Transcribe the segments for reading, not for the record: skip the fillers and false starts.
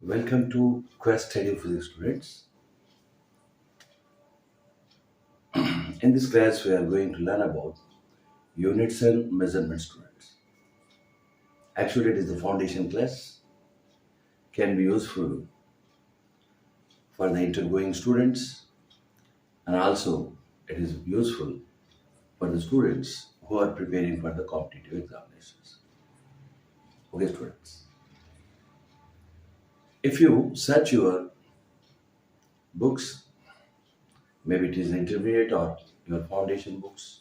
Welcome to Quest Study Physics students. In this class, we are going to learn about units and measurement students. Actually, it is the foundation class, can be useful for the intergoing students, and also it is useful for the students who are preparing for the competitive examinations. Okay, students. If you search your books, maybe it is intermediate or your foundation books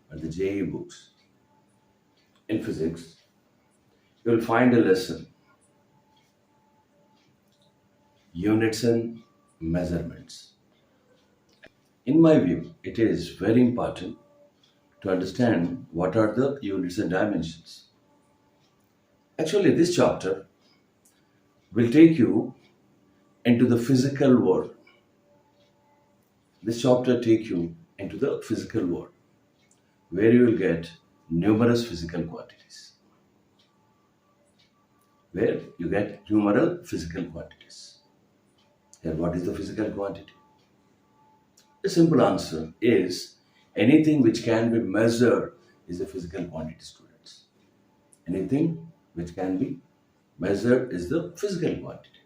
or the JE books in physics, you will find a lesson units and measurements. In my view, it is very important to understand what are the units and dimensions. Actually, this chapter will take you into the physical world. This chapter take you into the physical world where you will get numerous physical quantities. Where you get numerous physical quantities. Here, what is the physical quantity? The simple answer is anything which can be measured is a physical quantity, students. Anything which can be measured is the physical quantity.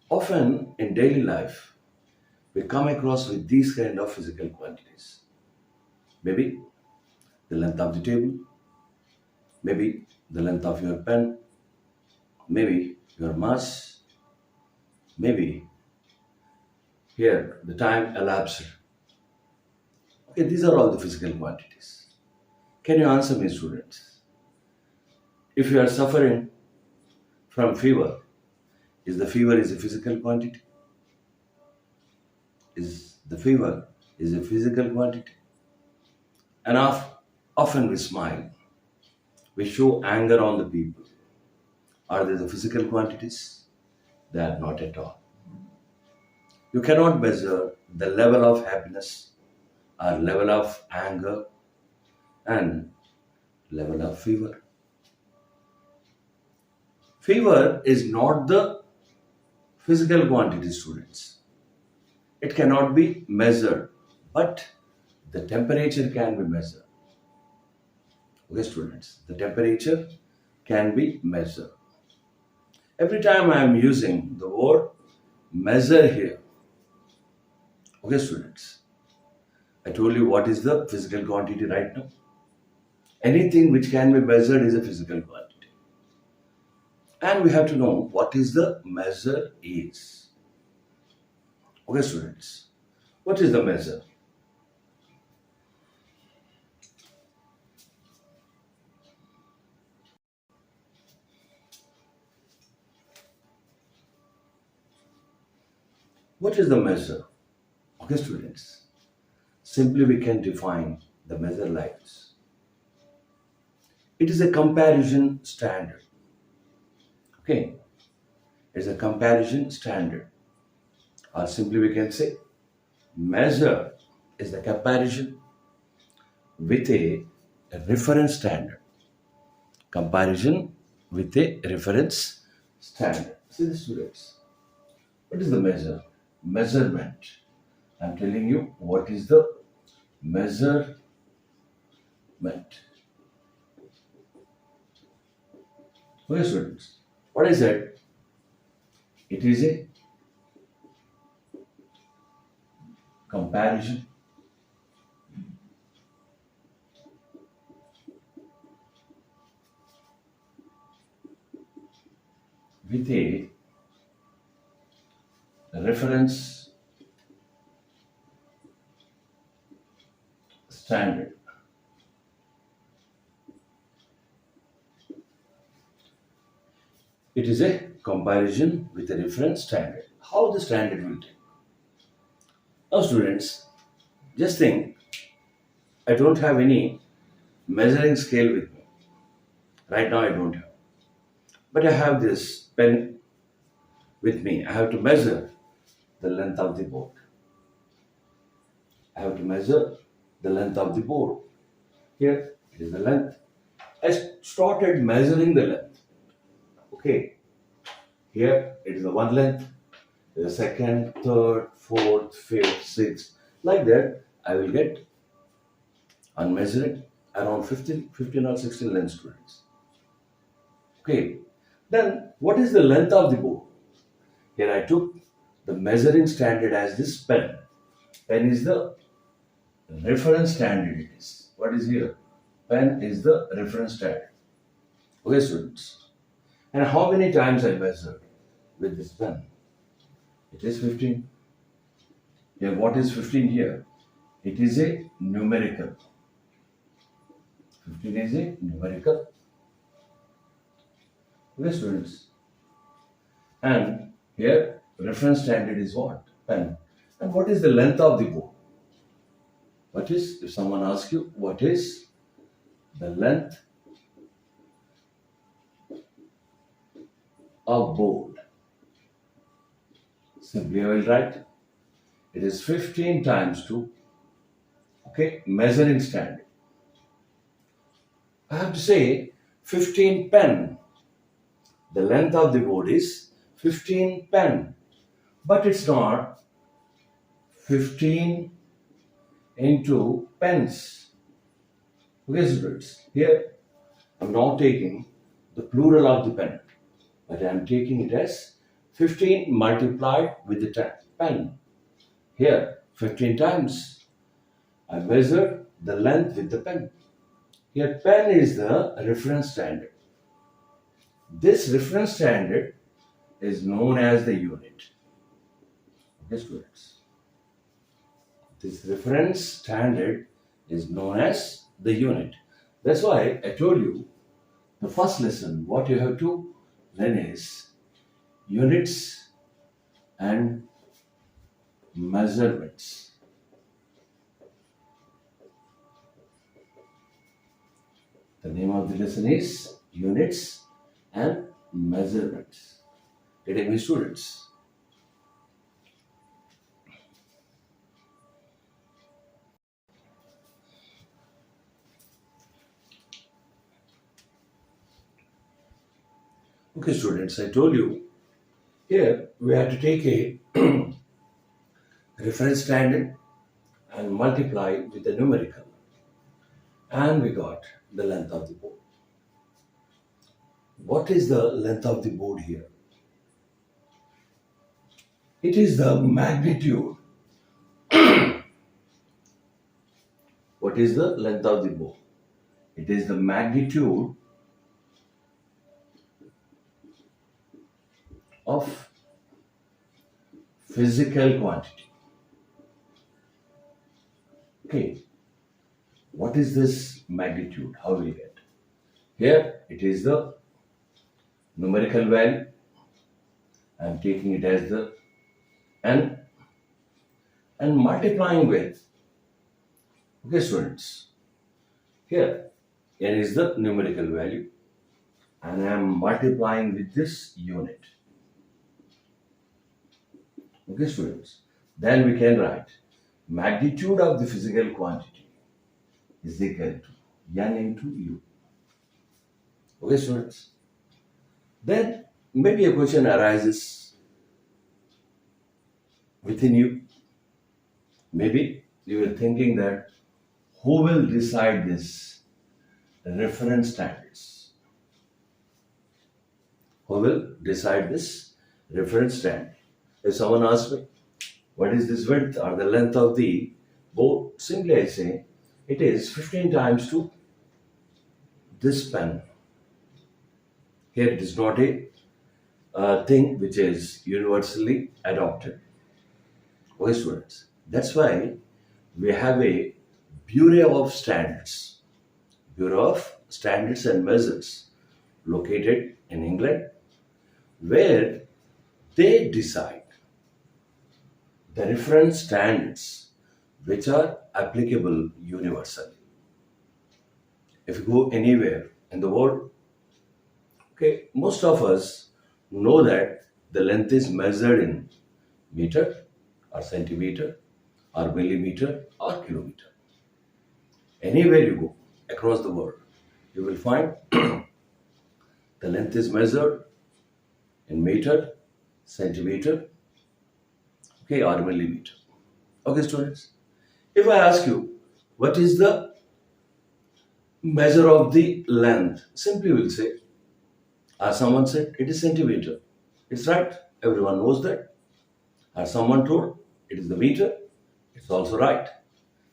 Often in daily life, we come across with these kind of physical quantities. Maybe the length of the table, maybe the length of your pen, maybe your mass, maybe here the time elapsed. Okay, these are all the physical quantities. Can you answer me, students? If you are suffering from fever, is the fever is a physical quantity? Is the fever is a physical quantity? And often we smile, we show anger on the people. Are they the physical quantities? They are not at all. You cannot measure the level of happiness or level of anger and level of fever. Fever is not the physical quantity, students. It cannot be measured, but the temperature can be measured. Okay, students, the temperature can be measured. Every time I am using the word measure here, okay, students, I told you what is the physical quantity right now. Anything which can be measured is a physical quantity. And we have to know what is the measure is. Okay, students, what is the measure? What is the measure? Okay, students, simply we can define the measure like this. It is a comparison standard. Okay, it's a comparison standard. Or simply we can say measure is the comparison with a reference standard. Comparison with a reference standard. See the students. What is the measure? Measurement. I'm telling you what is the measurement. Okay, students. What I said? It is a comparison with a reference standard. It is a comparison with a reference standard. How the standard will take? Now, students, just think I don't have any measuring scale with me. Right now, I don't have. But I have this pen with me. I have to measure the length of the board. I have to measure the length of the board. Here, it is the length. I started measuring the length. Okay. Here it is the one length, the second, third, fourth, fifth, sixth. Like that, I will get unmeasured around 15 or 16 length students. Okay. Then what is the length of the bow? Here I took the measuring standard as this pen. Pen is the reference standard it is. What is here? Pen is the reference standard. Okay, students. And how many times I measured with this pen? It is 15. Here, what is 15 here? It is a numerical. 15 is a numerical. Okay, students. And here, reference standard is what? Pen. And what is the length of the bow? What is, if someone asks you, what is the length of board? Simply I will write, it is 15 times 2, okay, measuring standard. I have to say 15 pen. The length of the board is 15 pen, but it's not 15 into pens. Okay, students, here I'm not taking the plural of the pen, but I'm taking it as 15 multiplied with the pen. Here, 15 times I measure the length with the pen. Here, pen is the reference standard. This reference standard is known as the unit. Okay, students. This reference standard is known as the unit. That's why I told you the first lesson, what you have to learn is units and measurements. The name of the lesson is units and measurements. Getting me, students? Okay, students, I told you here we have to take a reference standard and multiply with the numerical, and we got the length of the board. What is the length of the board here? It is the magnitude. What is the length of the board? It is the magnitude of physical quantity. Okay, what is this magnitude? How we get? Here it is the numerical value. I am taking it as the n and multiplying with. Okay, students. Here n is the numerical value and I am multiplying with this unit. Okay, students. Then we can write magnitude of the physical quantity is equal to n into u. Okay, students. Then maybe a question arises within you. Maybe you are thinking that who will decide this reference standards? Who will decide this reference standard? If someone asks me, what is this width or the length of the board? Simply I say, it is 15 times 2 this pen. Here it is not a thing which is universally adopted. Okay, students. That's why we have a Bureau of Standards. Bureau of Standards and Measures located in England, where they decide the reference standards which are applicable universally. If you go anywhere in the world, okay, most of us know that the length is measured in meter or centimeter or millimeter or kilometer. Anywhere you go across the world, you will find the length is measured in meter, centimeter, okay, or millimeter. Okay, students. If I ask you, what is the measure of the length? Simply we'll say, as someone said, it is centimeter. It's right. Everyone knows that. As someone told, it is the meter. It's also right.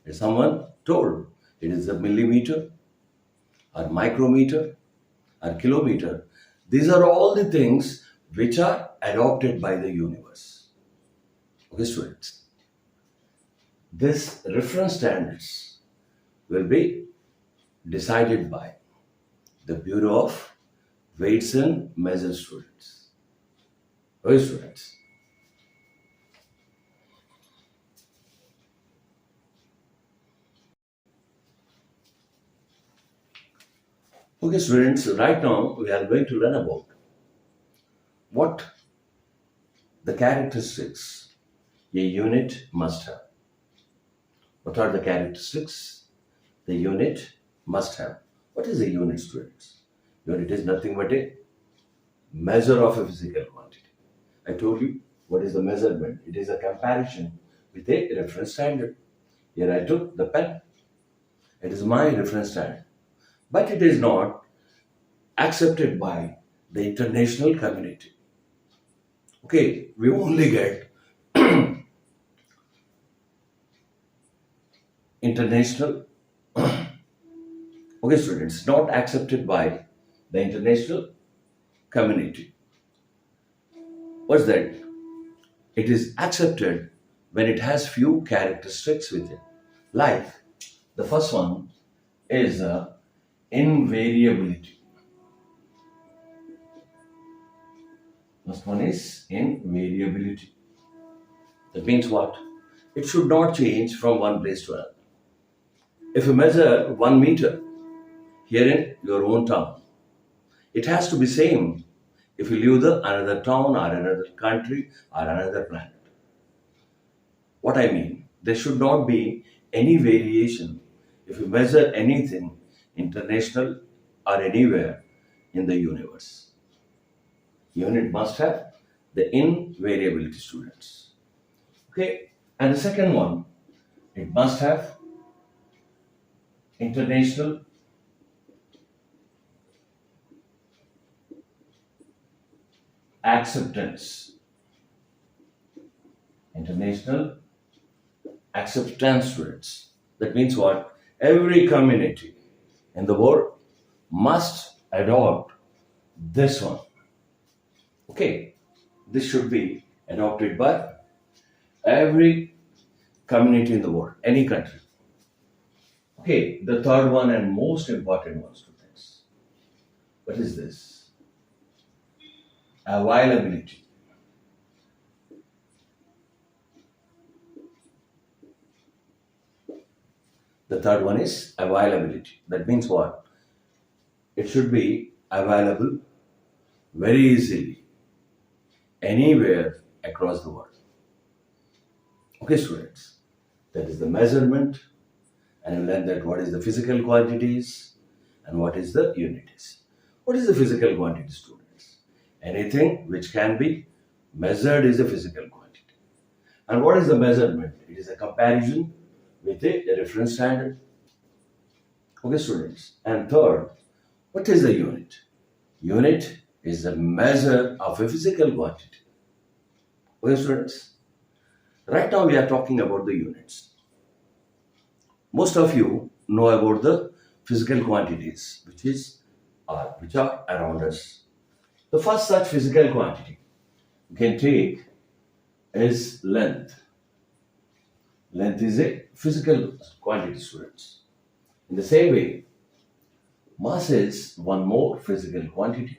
As someone told, it is the millimeter or micrometer or kilometer. These are all the things which are adopted by the universe. Okay, students. This reference standards will be decided by the Bureau of Weights and Measures, students. Okay, students. Okay, students, right now we are going to learn about what the characteristics a unit must have. What are the characteristics the unit must have? What is a unit, students? Unit is nothing but a measure of a physical quantity. I told you what is the measurement. It is a comparison with a reference standard. Here I took the pen. It is my reference standard. But it is not accepted by the international community. Okay, we only get international. Okay, students, not accepted by the international community. What's that? It is accepted when it has few characteristics with it. Like the first one is invariability. First one is invariability. That means what? It should not change from one place to another. If you measure 1 meter here in your own town, it has to be same if you leave the another town or another country or another planet. What I mean, there should not be any variation if you measure anything international or anywhere in the universe. Unit must have the invariability, students. Okay, and the second one, it must have international acceptance. International acceptance, students. That means what? Every community in the world must adopt this one. Okay, this should be adopted by every community in the world, any country. Okay, the third one and most important one, students. What is this? Availability. The third one is availability. That means what? It should be available very easily anywhere across the world. Okay, students. That is the measurement, and you learn that what is the physical quantities and what is the unities. What is the physical quantity, students? Anything which can be measured is a physical quantity. And what is the measurement? It is a comparison with a reference standard. Okay, students. And third, what is the unit? Unit is a measure of a physical quantity. Okay, students. Right now we are talking about the units. Most of you know about the physical quantities, which are around us. The first such physical quantity you can take is length. Length is a physical quantity, students. In the same way, mass is one more physical quantity.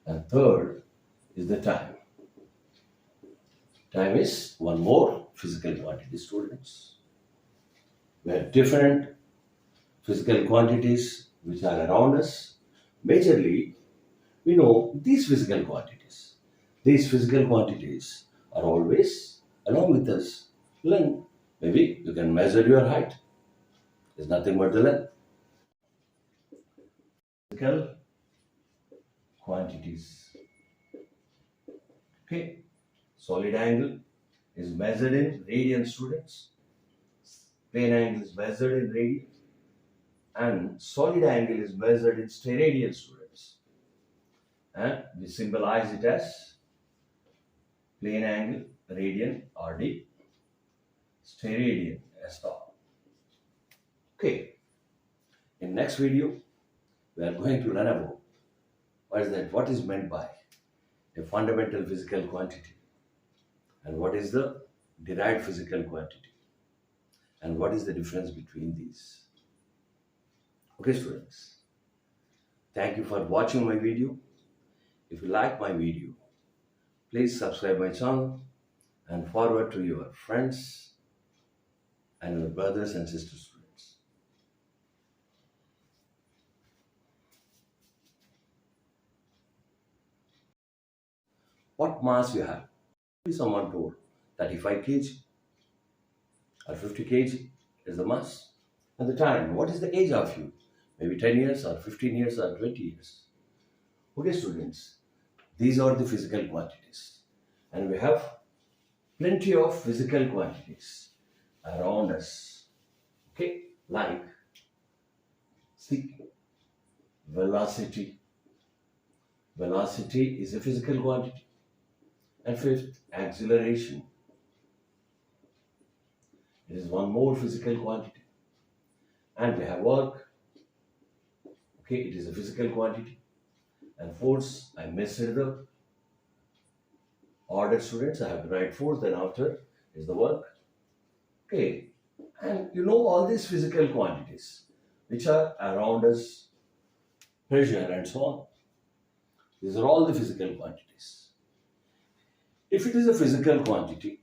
And third is the time. Time is one more physical quantity, students. We have different physical quantities which are around us. Majorly, we know these physical quantities. These physical quantities are always along with us. Length. Maybe you can measure your height. It's nothing but the length. Physical quantities. Okay, solid angle is measured in radian, students. Plane angle is measured in radian, and solid angle is measured in steradian, students. And we symbolize it as plane angle, radian, RD, steradian, SR. Okay, in next video, we are going to learn about what is meant by a fundamental physical quantity, and what is the derived physical quantity, and what is the difference between these. Okay, students, thank you for watching my video. If you like my video, please subscribe my channel and forward to your friends and your brothers and sisters, students. What mass you have? Someone told 35 kg or 50 kg is the mass. At the time, what is the age of you? Maybe 10 years or 15 years or 20 years. Okay, students, these are the physical quantities. And we have plenty of physical quantities around us. Okay, like see, velocity. Velocity is a physical quantity. And fifth, acceleration. It is one more physical quantity. And we have work. Okay, it is a physical quantity. And force, I missed the order, students. I have to write force, then after is the work. Okay, and you know all these physical quantities which are around us, pressure and so on. These are all the physical quantities. If it is a physical quantity,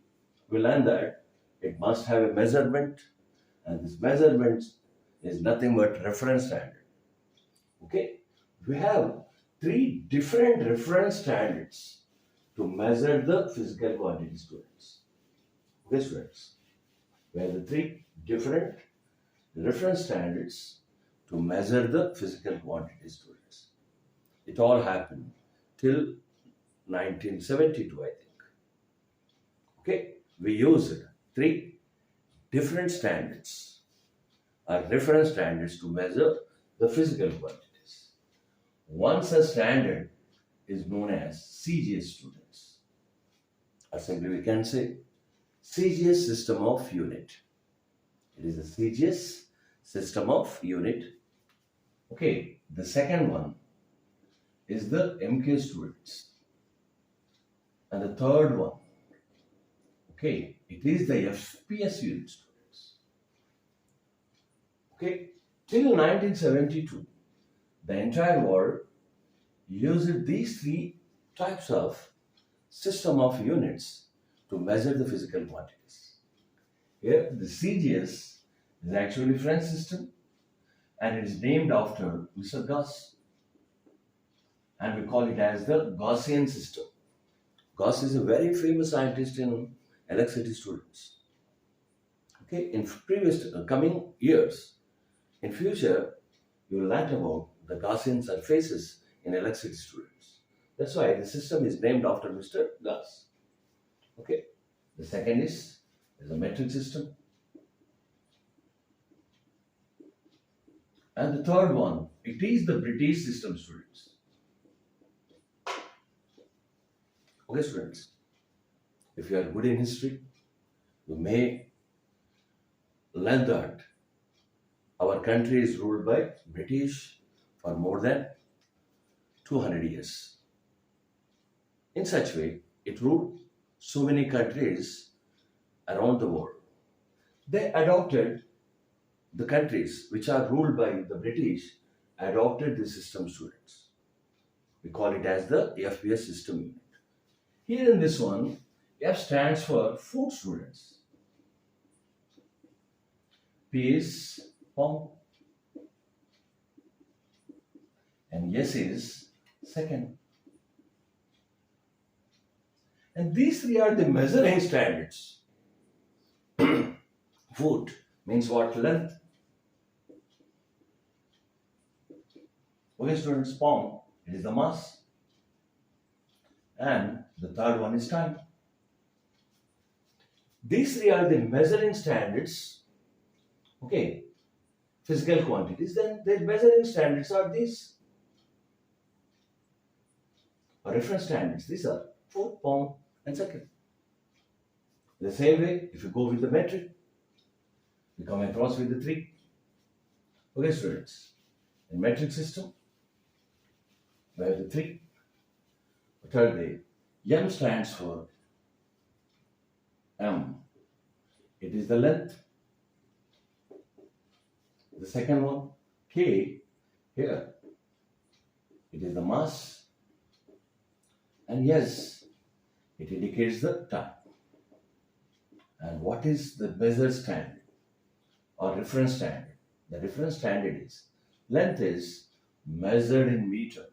we learn that it must have a measurement, and this measurement is nothing but reference standard. Okay, we have three different reference standards to measure the physical quantity, students. Okay, students, we have the three different reference standards to measure the physical quantity, students. It all happened till 1972, I think. Okay, we used three different standards or reference standards to measure the physical quantities. One such standard is known as CGS, students. Or simply we can say CGS system of unit. It is the CGS system of unit. Okay, the second one is the MK, students. And the third one, okay, it is the FPS unit, students. Okay, till 1972, the entire world used these three types of system of units to measure the physical quantities. Here, the CGS is actually French system, and it is named after Mr. Gauss, and we call it as the Gaussian system. Gauss is a very famous scientist in electricity, students. Okay, in previous coming years, in future, you will learn about the Gaussian surfaces in electricity, students. That's why the system is named after Mr. Gauss. Okay, the second is a metric system, and the third one, it is the British system, students. Okay, students, if you are good in history, you may learn that our country is ruled by British for more than 200 years. In such way, it ruled so many countries around the world. They adopted, the countries which are ruled by the British adopted the system, students. We call it as the FPS system unit. Here in this one, F stands for food, students. P is pound, and S is second. And these three are the measuring standards. Foot means what? Length. Okay, students, pound, it is the mass. And The third one is time. These three are the measuring standards, okay, physical quantities. Then the measuring standards are these, or reference standards. These are foot, pound, and second. In the same way, if you go with the metric, we come across with the three. Okay, students, in metric system, we have the three. Thirdly, M stands for M. It is the length. The second one, K, here, it is the mass. And yes, it indicates the time. And what is the measure standard or reference standard? The reference standard is length is measured in meter.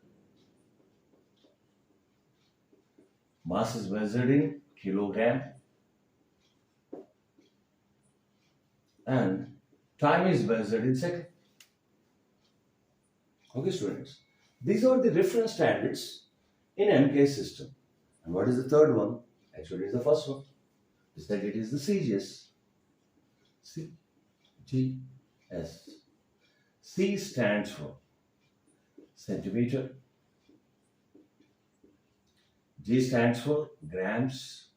Mass is measured in kilogram. And time is measured in second. Okay, students. These are the reference standards in MK system. And what is the third one? Actually, it's the first one. Is that it is the CGS. CGS. C stands for centimeter. G stands for grams.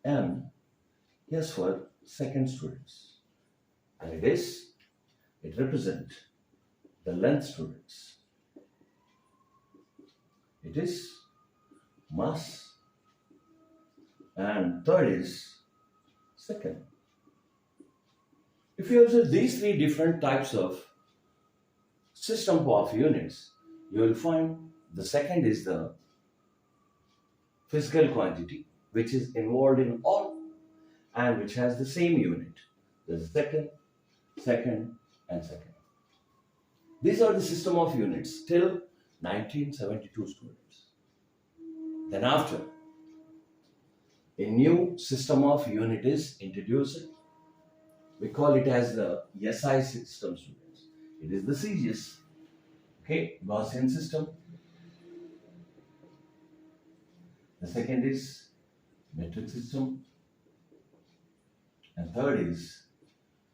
M, yes, for second, students. And it represents the length, students. It is mass. And third is second. If you observe these three different types of system of units, you will find the second is the physical quantity, which is involved in all and which has the same unit. The second, and second. These are the system of units till 1972, students. Then after, a new system of unit is introduced. We call it as the SI system, students. It is the CGS, okay, Gaussian system. The second is metric system. And third is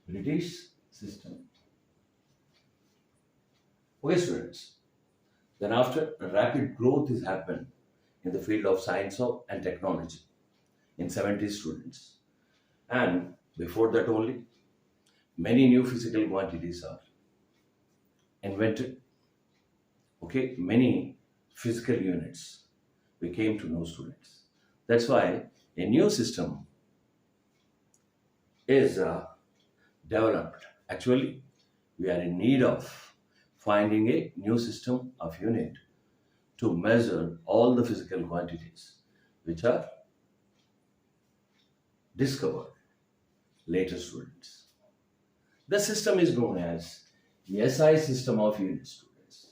British system. Okay, students. Then after, a rapid growth has happened in the field of science and technology in 70s, students. And before that only, many new physical quantities are invented. Okay, many physical units we came to know, students. That's why a new system is developed. Actually, we are in need of finding a new system of unit to measure all the physical quantities which are discovered later, students. The system is known as the SI system of units, students.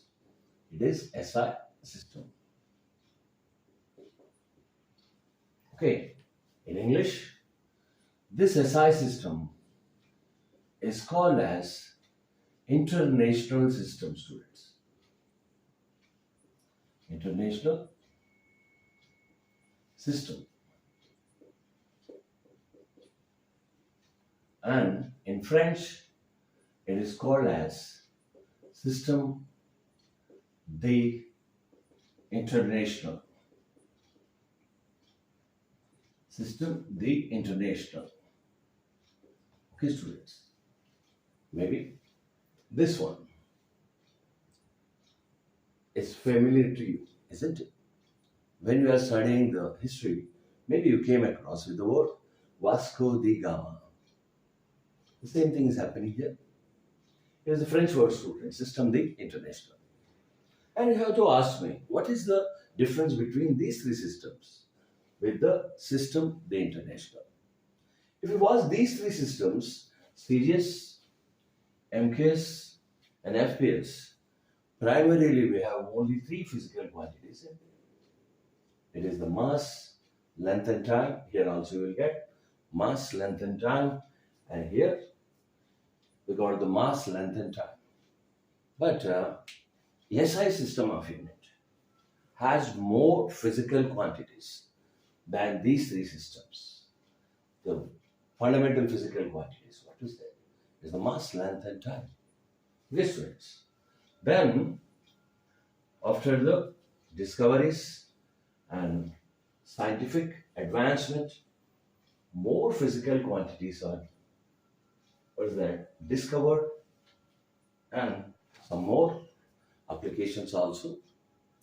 It is SI system. Okay, in English, this SI system is called as international system, students. International system. And in French, it is called as system de international. System de international. Okay, students. Maybe this one is familiar to you, isn't it? When you are studying the history, maybe you came across with the word Vasco da Gama. The same thing is happening here. It is a French word, student, system de international. And you have to ask me, what is the difference between these three systems with the system de international? If you watch these three systems, CGS, MKS, and FPS, primarily we have only three physical quantities. It is the mass, length, and time. Here also you will get mass, length, and time. And here we got the mass, length, and time. But SI system of unit has more physical quantities than these three systems. The fundamental physical quantities, what is that? Is the mass, length, and time. Yes, students. Then, after the discoveries and scientific advancement, more physical quantities are what is that discovered, and some more applications also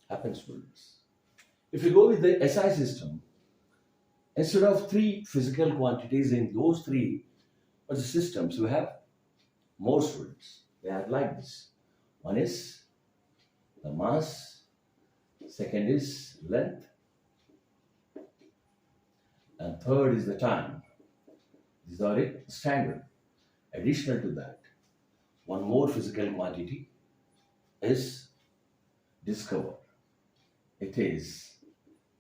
happen, students. If you go with the SI system, instead of three physical quantities in those three or the systems, we have more, students. They are like this. One is the mass, second is length, and third is the time. These are a standard. Additional to that, one more physical quantity is discovered. It is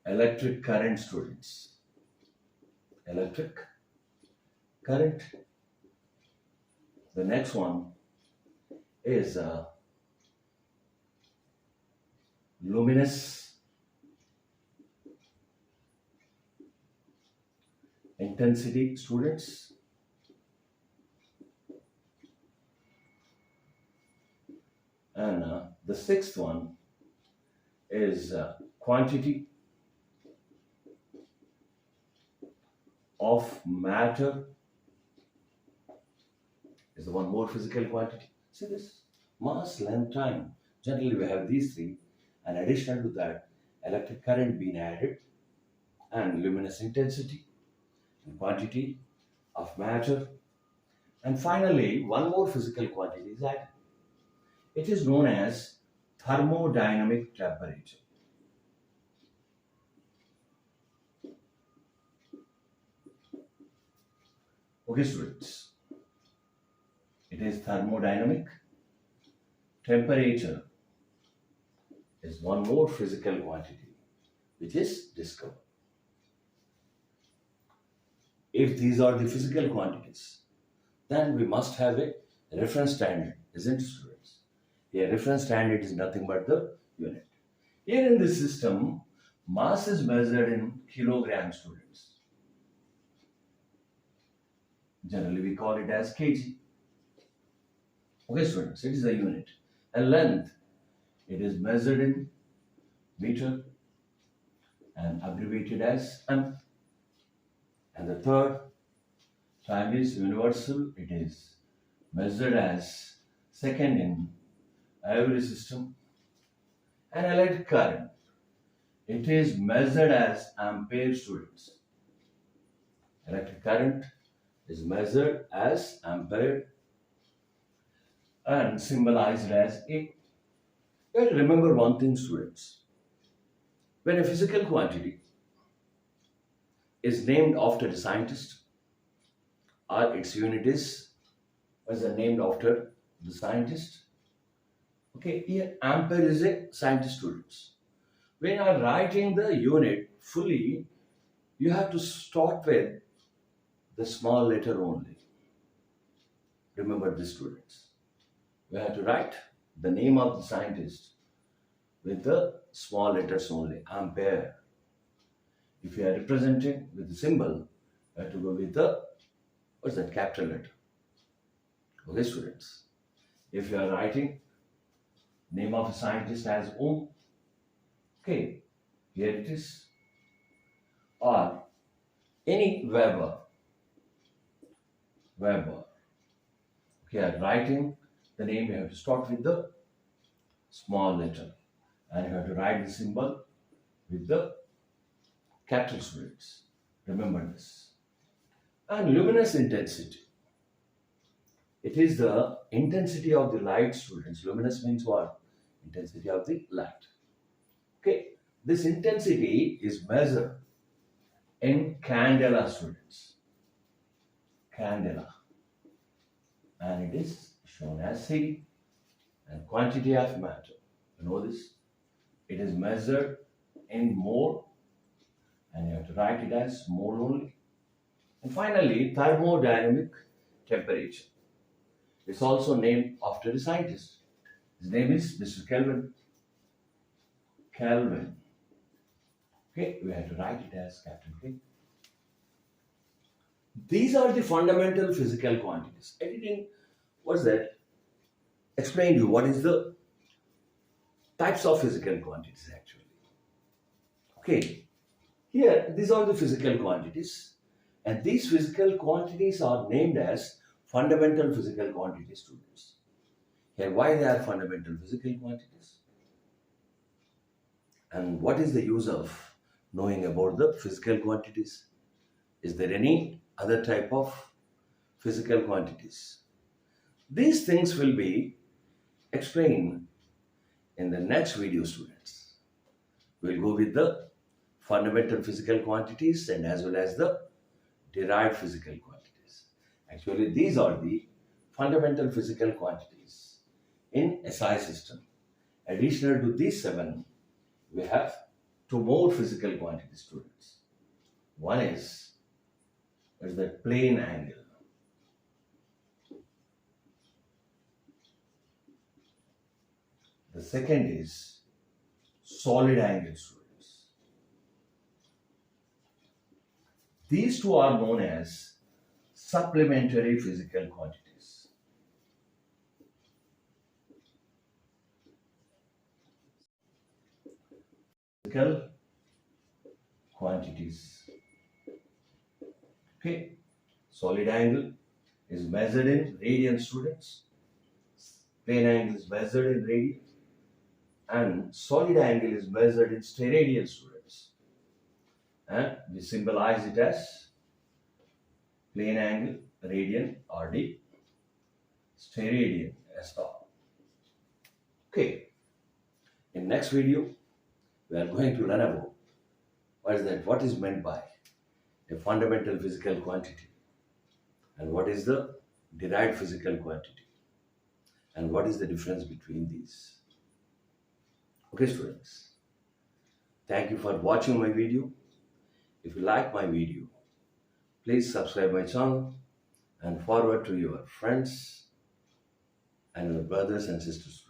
electric current, students. Electric current. The next one is luminous intensity, students. And the sixth one is quantity of matter, is the one more physical quantity. See this? Mass, length, time. Generally, we have these three, and additional to that, electric current being added, and luminous intensity, and quantity of matter, and finally, one more physical quantity is added. It is known as thermodynamic temperature. Okay, students. It is thermodynamic temperature is one more physical quantity which is discovered. If these are the physical quantities, then we must have a reference standard, isn't it, students? A reference standard is nothing but the unit. Here in this system, mass is measured in kilograms, students. Generally, we call it as kg. Okay, students, it is a unit. And length, it is measured in meter and abbreviated as m. And the third, time is universal. It is measured as second in every system. And electric current, it is measured as ampere, students. Electric current is measured as ampere and symbolized as A. You have to remember one thing, students. When a physical quantity is named after a scientist, or its unit is named after the scientist. Okay, here ampere is a scientist, students. When you are writing the unit fully, you have to start with the small letter only. Remember this, students. We have to write the name of the scientist with the small letters only, ampere. If you are representing with the symbol, you have to go with the, what's that, capital letter. Okay, students. If you are writing name of a scientist as Om, okay, here it is. Or any Weber. Okay, writing the name, you have to start with the small letter, and you have to write the symbol with the capital, students. Remember this. And luminous intensity. It is the intensity of the light, students. Luminous means what? Intensity of the light. Okay, this intensity is measured in candela, students. Candela. And it is shown as C. And quantity of matter. You know this? It is measured in mole, and you have to write it as mole only. And finally, thermodynamic temperature. It's also named after a scientist. His name is Mr. Kelvin. Kelvin. Okay, we have to write it as capital K. These are the fundamental physical quantities. I didn't, what's that? Explain you what is the types of physical quantities actually. Okay, here these are the physical quantities, and these physical quantities are named as fundamental physical quantities, students. Here, why they are fundamental physical quantities, and what is the use of knowing about the physical quantities? Is there any other type of physical quantities? These things will be explained in the next video, students. We'll go with the fundamental physical quantities and as well as the derived physical quantities. Actually, these are the fundamental physical quantities in SI system. Additional to these seven, we have two more physical quantities, students. One is the plane angle. The second is solid angle, students. These two are known as supplementary physical quantities. Physical quantities. Okay, solid angle is measured in radians, students. Plane angle is measured in radians, and solid angle is measured in steradian, students. And we symbolize it as plane angle, radian, RD, steradian, SR. Okay, in next video, we are going to learn about what is that, what is meant by a fundamental physical quantity, and what is the derived physical quantity, and what is the difference between these. Okay, students, thank you for watching my video. If you like my video, please subscribe my channel and forward to your friends and your brothers and sisters.